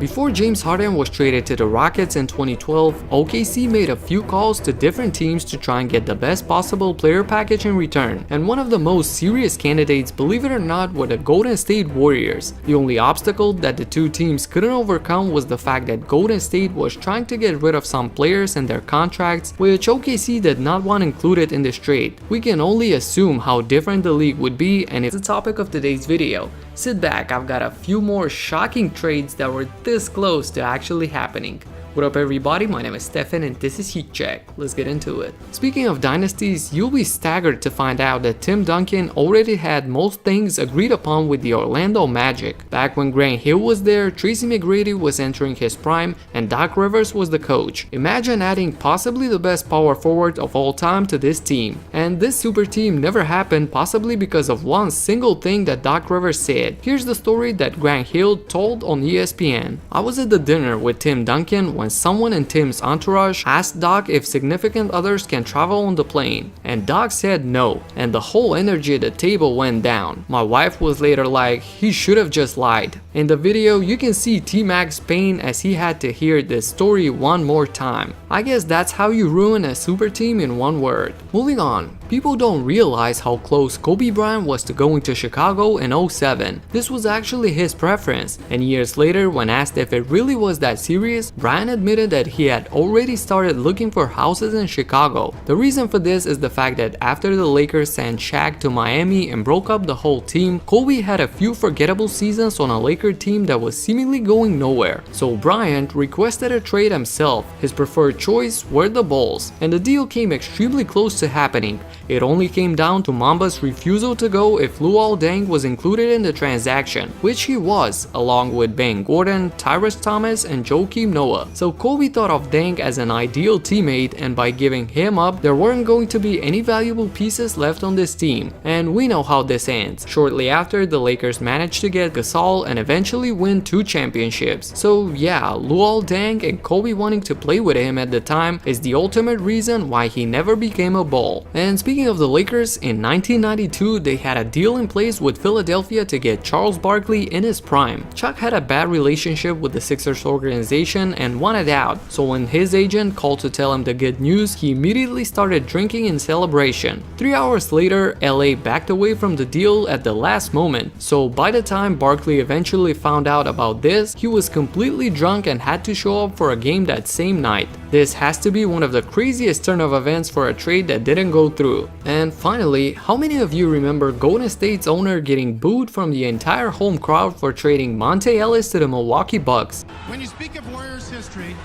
Before James Harden was traded to the Rockets in 2012, OKC made a few calls to different teams to try and get the best possible player package in return, and one of the most serious candidates, believe it or not, were the Golden State Warriors. The only obstacle that the two teams couldn't overcome was the fact that Golden State was trying to get rid of some players and their contracts, which OKC did not want included in this trade. We can only assume how different the league would be, and it's the topic of today's video. Sit back, I've got a few more shocking trades that were this close to actually happening. What up everybody, my name is Stefan and this is Heat Check. Let's get into it. Speaking of dynasties, you'll be staggered to find out that Tim Duncan already had most things agreed upon with the Orlando Magic. Back when Grant Hill was there, Tracy McGrady was entering his prime and Doc Rivers was the coach. Imagine adding possibly the best power forward of all time to this team. And this super team never happened, possibly because of one single thing that Doc Rivers said. Here's the story that Grant Hill told on ESPN. I was at the dinner with Tim Duncan when someone in Tim's entourage asked Doc if significant others can travel on the plane, and Doc said no, and the whole energy at the table went down. My wife was later like, he should have just lied. In the video, you can see T-Mac's pain as he had to hear this story one more time. I guess that's how you ruin a super team in one word. Moving on. People don't realize how close Kobe Bryant was to going to Chicago in 2007. This was actually his preference, and years later when asked if it really was that serious, Bryant admitted that he had already started looking for houses in Chicago. The reason for this is the fact that after the Lakers sent Shaq to Miami and broke up the whole team, Kobe had a few forgettable seasons on a Laker team that was seemingly going nowhere. So Bryant requested a trade himself. His preferred choice were the Bulls, and the deal came extremely close to happening. It only came down to Mamba's refusal to go if Luol Deng was included in the transaction, which he was, along with Ben Gordon, Tyrese Thomas, and Joakim Noah. So Kobe thought of Deng as an ideal teammate, and by giving him up, there weren't going to be any valuable pieces left on this team. And we know how this ends. Shortly after, the Lakers managed to get Gasol and eventually win 2 championships. So yeah, Luol Deng and Kobe wanting to play with him at the time is the ultimate reason why he never became a Bull. And speaking of the Lakers, in 1992 they had a deal in place with Philadelphia to get Charles Barkley in his prime. Chuck had a bad relationship with the Sixers organization and wanted out, so when his agent called to tell him the good news, he immediately started drinking in celebration. 3 hours later, LA backed away from the deal at the last moment, so by the time Barkley eventually found out about this, he was completely drunk and had to show up for a game that same night. This has to be one of the craziest turn of events for a trade that didn't go through. And finally, how many of you remember Golden State's owner getting booed from the entire home crowd for trading Monte Ellis to the Milwaukee Bucks? When you speak of Warriors history,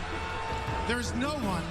there's no one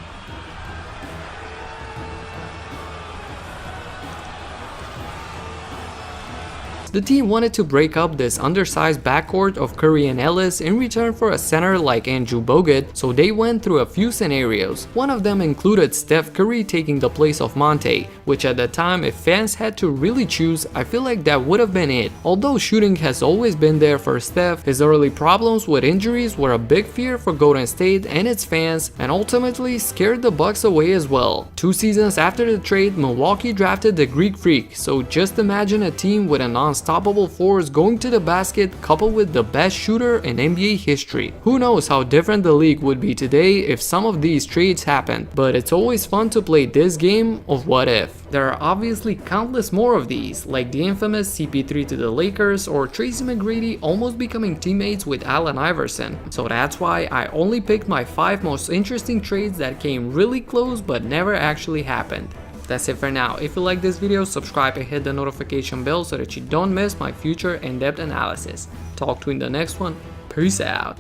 The team wanted to break up this undersized backcourt of Curry and Ellis in return for a center like Andrew Bogut, so they went through a few scenarios. One of them included Steph Curry taking the place of Monte, which at the time, if fans had to really choose, I feel like that would have been it. Although shooting has always been there for Steph, his early problems with injuries were a big fear for Golden State and its fans, and ultimately scared the Bucks away as well. 2 seasons after the trade, Milwaukee drafted the Greek Freak, so just imagine a team with an unstoppable force going to the basket coupled with the best shooter in NBA history. Who knows how different the league would be today if some of these trades happened, but it's always fun to play this game of what if. There are obviously countless more of these, like the infamous CP3 to the Lakers or Tracy McGrady almost becoming teammates with Allen Iverson. So that's why I only picked my 5 most interesting trades that came really close but never actually happened. That's it for now. If you like this video, subscribe and hit the notification bell so that you don't miss my future in-depth analysis. Talk to you in the next one. Peace out.